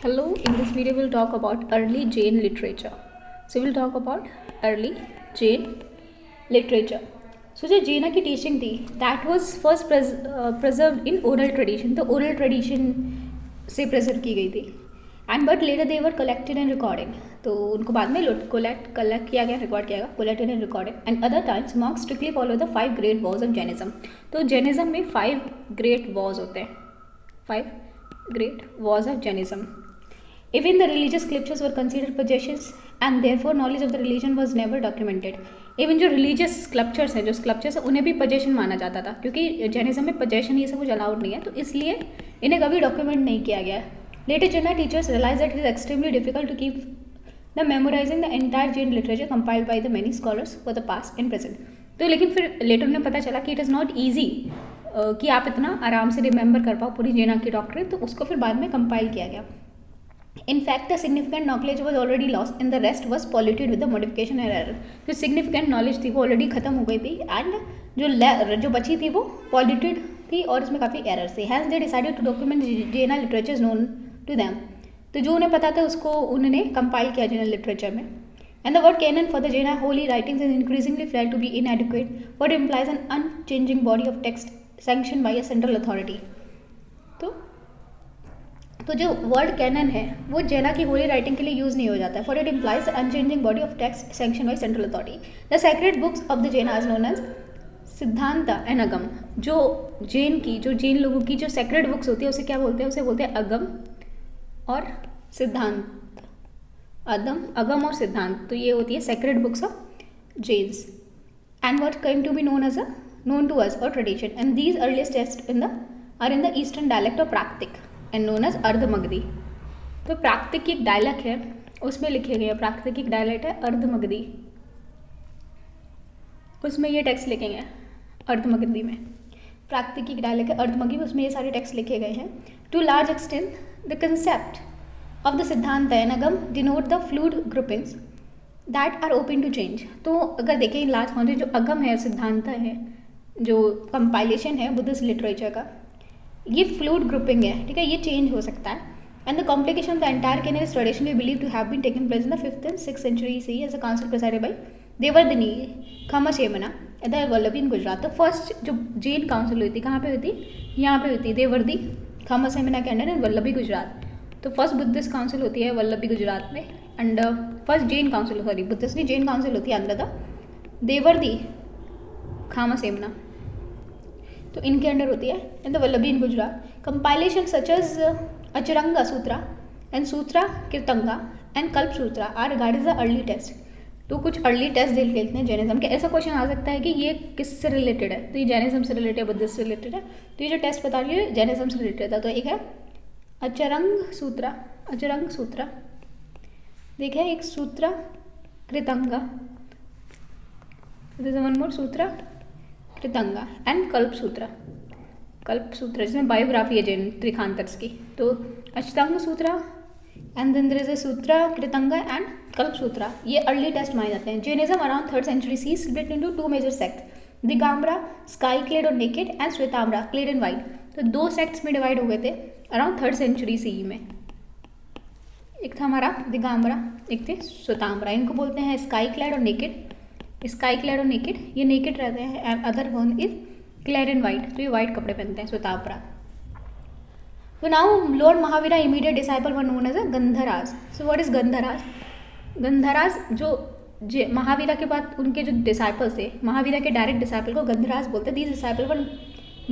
Hello, in this video we'll talk about early Jain literature. So we'll talk about early Jain literature. So जो जैना की teaching थी that was first preserved in oral tradition. तो oral tradition से preserve की गई थी. And but later they were collected and recorded. तो उनको बाद में collect किया गया, record किया गया, collected and recorded. And other times monks strictly follow the 5 great vows of Jainism. तो Jainism में 5 great vows होते हैं. 5 great vows of Jainism. Even the religious scriptures were considered possessions and therefore knowledge of the religion was never documented. Even जो religious sculptures हैं, जो sculptures हैं, उन्हें भी possession माना जाता था क्योंकि जैनिज्म में possession ये सब कुछ अलाउड नहीं है, तो इसलिए इन्हें कभी डॉक्यूमेंट नहीं किया गया. Later Jaina teachers realized that it is extremely difficult to keep the memorizing the entire Jain literature compiled by the many scholars for the past and present. तो लेकिन फिर लेटर उन्हें पता चला कि it is not easy कि आप इतना आराम से रिमेंबर कर पाओ पूरी जैना की डॉक्ट्रिन, तो उसको फिर बाद में कंपाइल किया गया. In fact, the significant knowledge was already lost and the rest was polluted with the modification and error. जो significant knowledge थी वो already ख़त्म हो गई थी and जो बची थी वो polluted थी और इसमें काफ़ी errors थे. Hence they decided to document Jaina literatures known to them. तो जो उन्हें पता था उसको उन्होंने compile किया Jaina literature में. And the word canon for the Jaina holy writings is increasingly felt to be inadequate, what implies an unchanging body of text sanctioned by a central authority. तो जो वर्ड कैनन है वो जैना की Holi writing के लिए use नहीं हो जाता है. For it implies unchanging body of text sanction by central authority. The secret books of the Jain as known as Siddhant and Agam. जो जैन लोगों की जो सेक्रेट बुक्स होती है उसे क्या बोलते हैं? उसे बोलते हैं अगम और सिद्धांत. अगम और सिद्धांत, तो ये होती है secret books of Jains. And what came to be known to us or tradition, and these earliest texts are in the eastern dialect of Praktik and known as Ardhamagadhi. तो प्राकृतिक की एक डायलेक्ट है उसमें लिखे गए. प्राकृतिक की एक डायलेक्ट है अर्धमगधी, उसमें ये टेक्स्ट लिखे गए अर्धमगधी में. प्राकृतिक की एक डायलेक्ट है अर्धमगधी, उसमें ये सारे टेक्स्ट लिखे गए हैं. To large extent the concept of the Siddhant and Agam denote the fluid groupings that are open to change. तो अगर देखें लार्ज क्वांटिटी जो अगम है, सिद्धांत है, जो कंपाइलेशन है बुद्धिस्ट लिटरेचर का, ये फ्लूइड ग्रुपिंग है, ठीक है, ये चेंज हो सकता है. And the complication of the entire canon is traditionally believe to have been taken place in the 5th and 6th century CE as a council presided by Devardhi Kshamashramana at the Vallabhi in Gujarat. तो first जो Jain council हुई थी कहाँ पे हुई थी? यहाँ पे हुई थी, देवर्दी खमसेमना के अंडर इन वल्लभी गुजरात. तो फर्स्ट बुद्धिस्ट काउंसिल होती है वल्लभी गुजरात में. And first Jan council, sorry Buddhist नहीं, जैन काउंसिल होती है अंडर द देवर्दी खामसेमना, तो इनके अंडर होती है in the Vallabhi in Gujarat. Compilation such as Acharanga Sutra and Sutra Kritanga and Kalpa Sutra are regarded the early text. तो कुछ अर्ली टेस्ट देख लेते हैं जैनिज्म के. ऐसा क्वेश्चन आ सकता है कि ये किससे रिलेटेड है? तो ये जैनिज्म से रिलेटेड है, बुद्धिस्ट से रिलेटेड है. तो ये जो टेस्ट बता रही है जैनिज्म से रिलेटेड था. तो एक है अचरंग सूत्रा, देखिए एक सूत्रा कृतंगा, one more Sutra Kritanga and Kalpa सूत्रा जिसमें बायोग्राफी है जैन त्रिखांतर्स की. तो Ashtanga Sutra and then there is a Sutra Kritanga and Kalpa Sutra. ये अर्ली टेस्ट माने जाते हैं. Jainism around 3rd century CE split into 2 major sects, Digambara sky clad और naked and Shvetambara clad and white. तो 2 सेक्ट्स में डिवाइड हो गए थे अराउंड 3rd century CE में. एक था हमारा दिगंबरा, एक थे श्वेतांबरा. इनको बोलते हैं स्काई क्लेड और नेकेड. ये नेकेड रहते हैं and other one is clad and white, तो ये वाइट कपड़े पहनते हैं श्वेतांबरा. तो now lord Mahavira immediate disciple were known as a Gandharaj. So what is Gandharaj? Gandharaj जो महावीरा के बाद उनके जो डिसाइपल्स थे, महावीरा के डायरेक्ट डिसाइपल को गंधराज बोलते हैं. These disciple were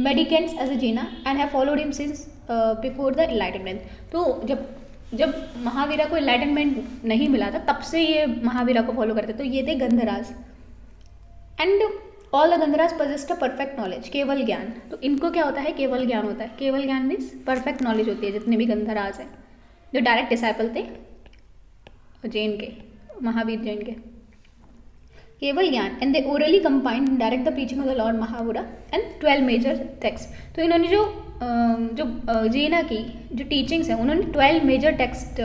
mendicants as a Jaina and have followed him since before the enlightenment. तो जब महावीरा को एनलाइटनमेंट नहीं मिला था तब से ये महावीरा को फॉलो करते. तो ये थे Gandharaj. And all the Gandharaj possessed a perfect knowledge, Keval Gyan. तो इनको क्या होता है? केवल ज्ञान होता है. केवल ज्ञान मीन्स परफेक्ट नॉलेज होती है. जितने भी गंधराज हैं जो डायरेक्ट डिसाइपल थे जैन के, महावीर जैन के, केवल ज्ञान. And they orally compiled direct the preaching of the lord Mahavira and 12 major text. तो इन्होंने जो जैना की जो टीचिंग्स हैं उन्होंने 12 मेजर टेक्स्ट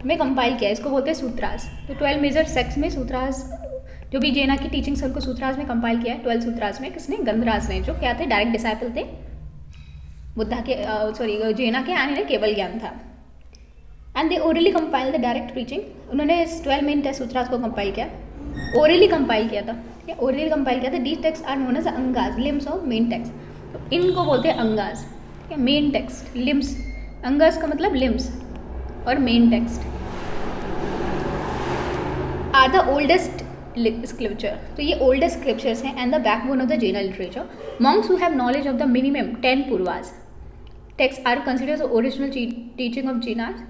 में कंपाइल किया. इसको बोलते हैं सूत्रास. तो 12 मेजर सेक्ट्स में सूत्रास, जो भी जैना की टीचिंग्स उनको सूत्रास में कंपाइल किया है. 12 सूत्रास में किसने? गंधराज ने, जो क्या थे? डायरेक्ट डिसाइपल थे बुद्धा के, जैना के, एंड इन्हें केवल ज्ञान था. And they orally compile the direct teaching. उन्होंने 12 मेन टेक्स्ट सूत्रास को कंपाइल किया, ओरली कंपाइल किया था. ओरली कंपाइल किया था. These text are known as Angas, limbs of main text. तो इनको बोलते हैं Angas. Main text, limbs. Angas का मतलब लिम्स और main text are the oldest scripture. तो ये ओल्डेस्ट स्क्रिप्चर्स हैं and the backbone of the Jain literature. Monks who have knowledge of the minimum 10 Purvas text are considered original teaching of Jainas.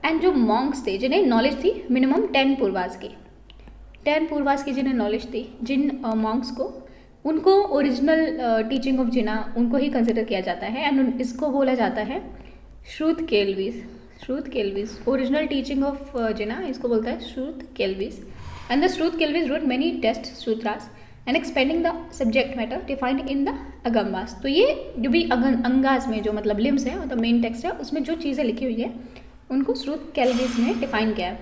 And जो monks थे जिन्हें knowledge थी minimum 10 पूर्वास की, 10 पूर्वास की जिन्हें नॉलेज थी, जिन मॉन्क्स को, उनको ओरिजिनल टीचिंग ऑफ जिना उनको ही कंसिडर किया जाता है. एंड इसको बोला जाता है Shruta Kevalis. Shruta Kevalis original teaching of Jina, इसको बोलता है Shruta Kevalis. And the Shruta Kevalis wrote many text Sutras and expanding the subject matter defined in the Agamas. तो ये जो भी अंगास में जो मतलब लिम्स है, मतलब मेन टेक्स्ट है, उसमें जो चीज़ें लिखी हुई है उनको श्रुत केल्विस ने डिफाइन किया है.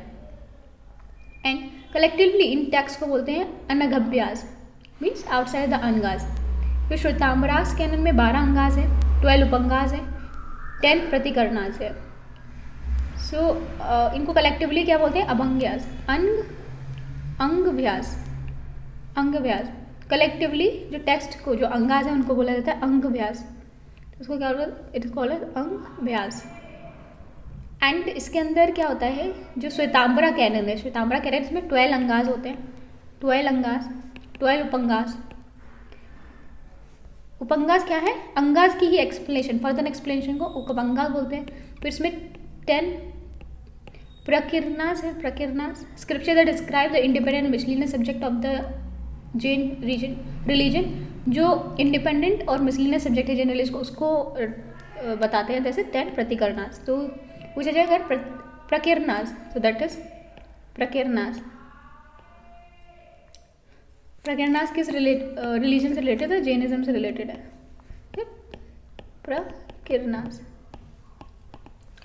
एंड कलेक्टिवली इन टेक्स्ट को बोलते हैं अनगभ्यास, मीन्स आउटसाइड द अंगास. फिर श्वेतांबरास कैनन में 12 अंगास है, 12 उपंगास है, 10 प्रतिकरणास है. सो इनको कलेक्टिवली क्या बोलते हैं? अभंग्यास, अंगभ्यास, अंगभ्यास. कलेक्टिवली जो टेक्स्ट को जो अंगास है उनको बोला जाता है अंगभ्यास. उसको क्या बोलते हैं? It is called Angabahyas. And इसके अंदर क्या होता है, जो श्वेतांबरा कैनन है, श्वेतांबरा कैनन इसमें 12 अंगास होते हैं, 12 अंगास, 12 उपंगास. उपंगास क्या है? अंगास की ही एक्सप्लेनेशन, फर्दर एक्सप्लेनेशन को उपंगास बोलते हैं. फिर इसमें 10 प्रकीर्णास है, Prakirnas. Scripture that describe the independent miscellaneous subject of the Jain religion. जो इंडिपेंडेंट और मिसलिनियस सब्जेक्ट है जैन रिलीजन को, उसको बताते हैं. जैसे 10 प्रतिकरणास. तो पूछा जाएगा अगर प्रकीर्णास, तो दैट इज प्रकीर्णास. प्रकीर्णास किस रिलीजन से रिलेटेड है? जैनिज्म से रिलेटेड है. Prakirnas.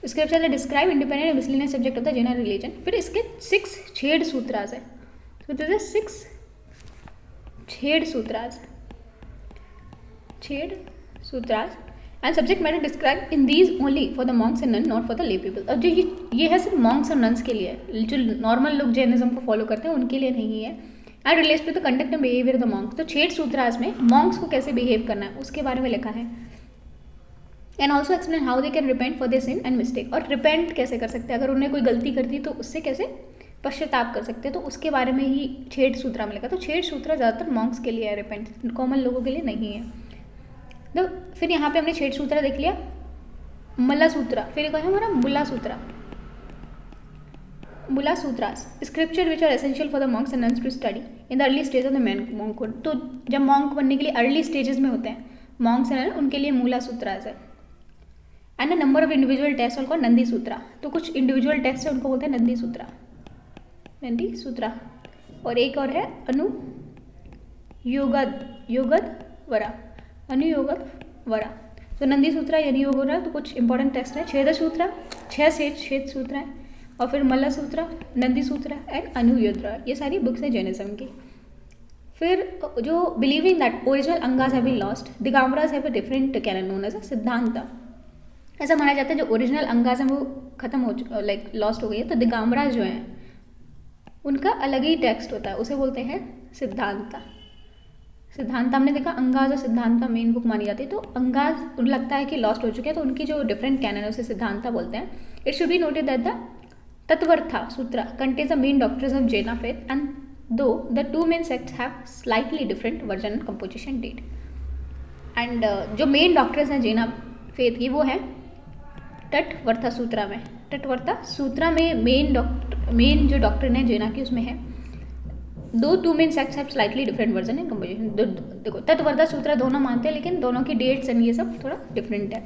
Scripture that describe independent and miscellaneous subject of the Jain religion. फिर इसके 6 छेद सूत्रास है. तो this is 6 Chheda Sutras, Chheda Sutras. And subject matter describe in these only for the monks and nun, not for the lay people. और जो ये है सिर्फ मॉन्क्स और नन्स के लिए, जो नॉर्मल लोग जैनिज्म को फॉलो करते हैं उनके लिए नहीं है. And relate to the conduct and behaviour of the monks. तो छेद सूत्रास में मॉन्क्स को कैसे बिहेव करना है उसके बारे में लिखा है. And also explain how they can repent for their sin and mistake. और रिपेंट कैसे कर सकते हैं, अगर उन्हें कोई गलती कर दी तो उससे कैसे पश्चाताप कर सकते हैं, तो उसके बारे में ही छेद सूत्रा में लिखा. तो छेद सूत्रा ज़्यादातर मॉन्क्स के लिए है, रिपेंट कॉमन लोगों के लिए नहीं है. तो फिर यहाँ पे हमने छेद सूत्रा देख लिया. मल्ला सूत्रा, फिर एक है हमारा Mula Sutra. Mula Sutras scripture which are essential for the monks and nuns to study in the early stage of the monkhood. तो जब मॉन्क बनने के लिए अर्ली स्टेजेस में होते हैं मॉन्क्स एंड नन, उनके लिए मूला सूत्रास है. And a number of individual text उनको नंदी सूत्रा. तो कुछ इंडिविजुअल टेक्स्ट है उनको बोलते हैं नंदी सूत्रा, नंदी सूत्रा. और एक और है योगद वरा, अनुयोगद वरा. तो नंदी सूत्रा यानी योग वरा. तो कुछ इंपॉर्टेंट टेक्स्ट है. छेद सूत्रा, 6 छेद सूत्र है. और फिर मल्ला सूत्रा, नंदी सूत्रा एंड अनुयोद्रा. ये सारी बुक्स है जैनिज्म की. फिर जो believing that original Angas have been lost, Digambaras have a different canon known as Siddhanta. ऐसा माना जाता है जो ओरिजिनल अंगास है वो खत्म हो लाइक लॉस्ट हो गई है. तो दिगंबरास जो हैं उनका अलग ही टेक्स्ट होता है, उसे बोलते हैं सिद्धांता. सिद्धांत हमने देखा अंगाज और सिद्धांता मेन बुक मानी जाती है. तो अंगाज लगता है कि लॉस्ट हो चुके हैं, तो उनकी जो डिफरेंट कैनन है उसे सिद्धांता बोलते हैं. It should be noted that the Tattvartha Sutra contains the main doctrines of Jaina faith, and though the two main sects have slightly different version and composition date. And जो मेन डॉक्ट्रिन्स हैं जैना faith की वो है तटवर्था सूत्रा में. तटवर्था सूत्रा में मेन जो doctrine है जैना की उसमें है two main sects have slightly different version and composition. देखो तटवर्था सूत्रा दोनों मानते हैं लेकिन दोनों की डेट्स एंड ये सब थोड़ा डिफरेंट है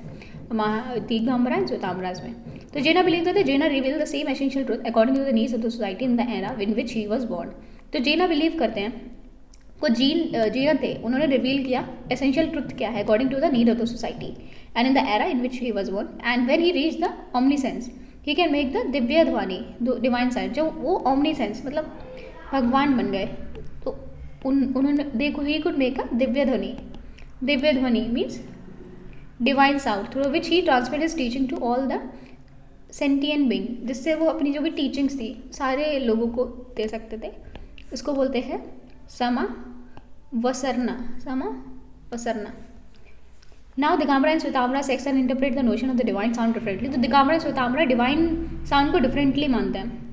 दिगंबरा एंड श्वेतांबरास में. तो Jaina believe that Jaina reveal the same essential truth according to the needs of the society in the era in which he was born. तो जैना बिलीव करते हैं को जैना थे उन्होंने रिवील किया एसेंशियल ट्रूथ क्या है according to the need of the society and in the era in which he was born. And when he reach the omniscience he can make the Divya Dhvani divine science. जो वो ऑमनीसेंस मतलब भगवान बन गए तो उन्होंने देखो he could make a Divya ध्वनि means divine sound through which he transmitted his teaching to all the sentient being, जिससे वो अपनी जो भी टीचिंग्स थी सारे लोगों को दे सकते थे, उसको बोलते हैं समवसरना, समवसरना। Now Digamra and Shwetambara sects and interpret the notion of the divine sound differently. तो दिगंबरा और श्वेतांबरा डिवाइन साउंड को डिफरेंटली मानते हैं।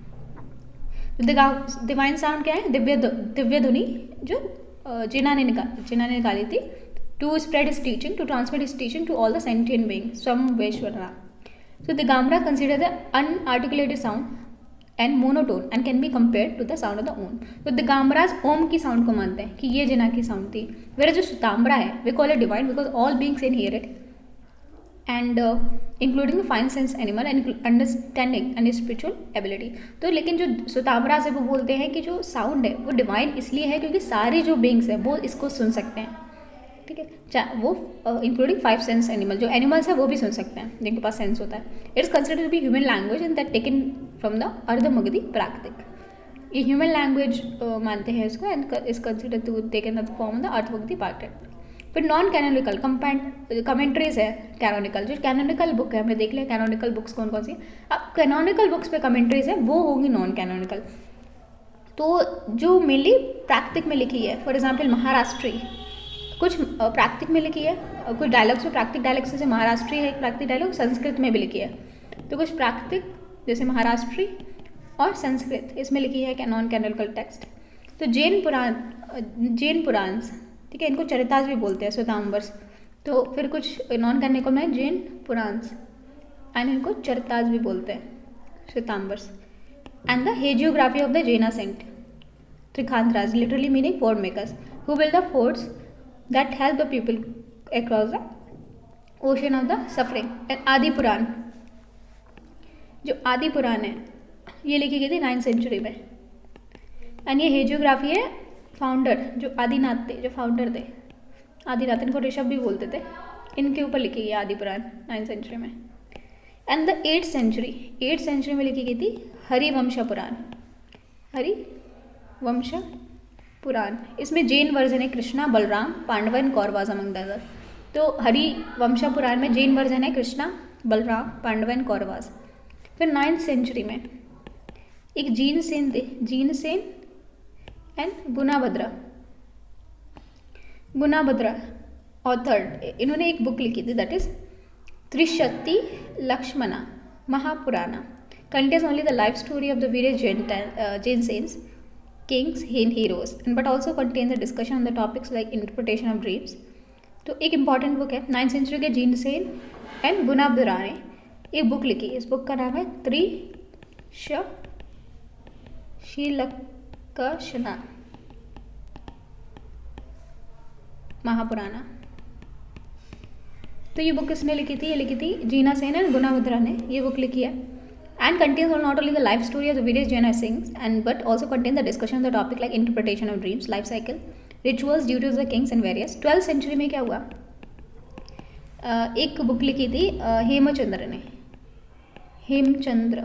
डिवाइन साउंड क्या है? दिव्य ध्वनि जो जिना ने निकाली थी to spread his teaching, to transmit his teaching to all the sentient being, Samavasarana. So Digamra consider the unarticulated sound and monotone and can be compared to the sound of the Om. तो दिगंबराज ओम की sound को मानते हैं कि ये जिना की sound थी। Where जो श्वेतांबरा है वे call it divine because all beings can hear it and including the fine sense animal and understanding and spiritual ability. तो लेकिन जो श्वेतांबरा से वो बोलते हैं कि जो साउंड है वो डिवाइन इसलिए है क्योंकि सारे जो बीइंग्स हैं वो इसको सुन सकते हैं, ठीक है, चाहे वो इंक्लूडिंग फाइव सेंस एनिमल, जो एनिमल्स है वो भी सुन सकते हैं जिनके पास सेंस होता है। It's considered to be human language and that taken from the Ardhamagadhi प्राकृतिक। ये ह्यूमन लैंग्वेज मानते हैं इसको and is considered to taken the form the Ardhamagadhi प्राकृतिक। फिर नॉन कैनोनिकल कमेंट्रीज है कैनोनिकल, जो कैनोनिकल बुक है हमने देख लिया कैनोनिकल बुक्स कौन कौन सी। अब कैनोनिकल बुक्स पे कमेंट्रीज है वो होंगी नॉन कैनोनिकल, तो जो मेनली प्राकृतिक में लिखी है। फॉर एग्जाम्पल महाराष्ट्री कुछ प्राकृतिक में लिखी है, कुछ डायलॉग्स में प्राकृतिक डायलॉग्स जैसे महाराष्ट्री है एक प्राकृतिक डायलॉग, संस्कृत में भी लिखी है। तो कुछ प्राकृतिक जैसे महाराष्ट्री और संस्कृत इसमें लिखी है नॉन कैनोनिकल टेक्स्ट। तो जैन पुराण, ठीक है, इनको चरिताज भी बोलते हैं श्वेतांबर्स। तो फिर कुछ नॉन कैनोनिकल में जैन पुराण एंड इनको चरिताज भी बोलते हैं Shvetambaras. And the hagiography of the Jaina saint Tirthankaras, literally meaning ford makers who build the fords that help the people across the ocean of the suffering। and आदि पुराण, जो आदि पुराण है ये लिखी गई थी 9th सेंचुरी में एंड ये हेजियोग्राफी है फाउंडर जो आदिनाथ थे, जो फाउंडर थे आदिनाथ, इनको ऋषभ भी बोलते थे, इनके ऊपर लिखी गई आदि पुराण 9th सेंचुरी में। एंड द 8th सेंचुरी में लिखी गई थी हरिवंश पुराण, हरिवंश पुराण। इसमें जैन वर्जन है Krishna, Balram, Pandava and Kauravas among the other. तो हरिवंश पुराण में जैन वर्जन है कृष्णा, बलराम, पांडव एंड कौरवाज। फिर 9th सेंचुरी में एक जीन सेन थे, Jinasena and Gunabhadra authored, इन्होंने एक बुक लिखी थी that is Trishashti Lakshmana Mahapurana, contains only the life story of the various Jain saints, kings and heroes and but also contains a discussion on the topics like interpretation of dreams। तो एक important book है 9th century के gene Sen and गुणाभद्रा ने एक book लिखी, इस book का नाम है त्रिशतिलक्षणा महापुराणा। तो ये बुक किसने लिखी थी? ये लिखी थी जीना सेन एंड गुणाभद्रा ने ये बुक लिखी है and contains not only the life story of the various Jaina saints and but also contains the discussion on the topic like interpretation of dreams, life cycle, rituals, duties of the kings and various। 12th century में क्या हुआ, एक book लिखी थी हेमचंद्र ने, हेमचंद्र,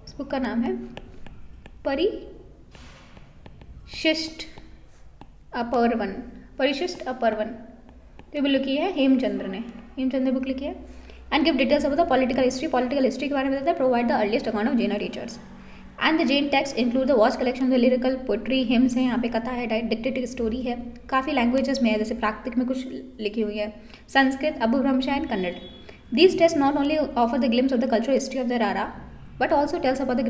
इस book का नाम है परिशिष्ट अपर्वन, तो बुक लिखी है हेमचंद्र ने, हेमचंद्र बुक लिखी है and give details about the political history के बारे में बताता है, provide the earliest account of Jaina teachers and the Jain texts include the vast collection of the lyrical poetry, hymns है, यहाँ पे कथा है, dictated story है, काफ़ी लैंग्वेजेस में है, जैसे प्राकृतिक में कुछ लिखी हुई है, Sanskrit, Apabhramsha and Kannada. These texts not only offer the glimpse of the cultural history of the Rara but also tells about the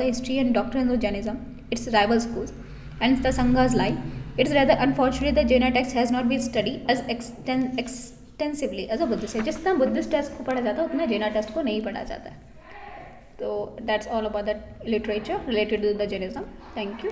history and doctrines of Jainism, its rival schools and the Sanghas life। It's rather unfortunate that Jaina text has not been studied as extensively as a Buddhist है, जितना Buddhist test को पढ़ा जाता है उतना जैना test को नहीं पढ़ा जाता है। तो that's all about that literature related to the Jainism. Thank you.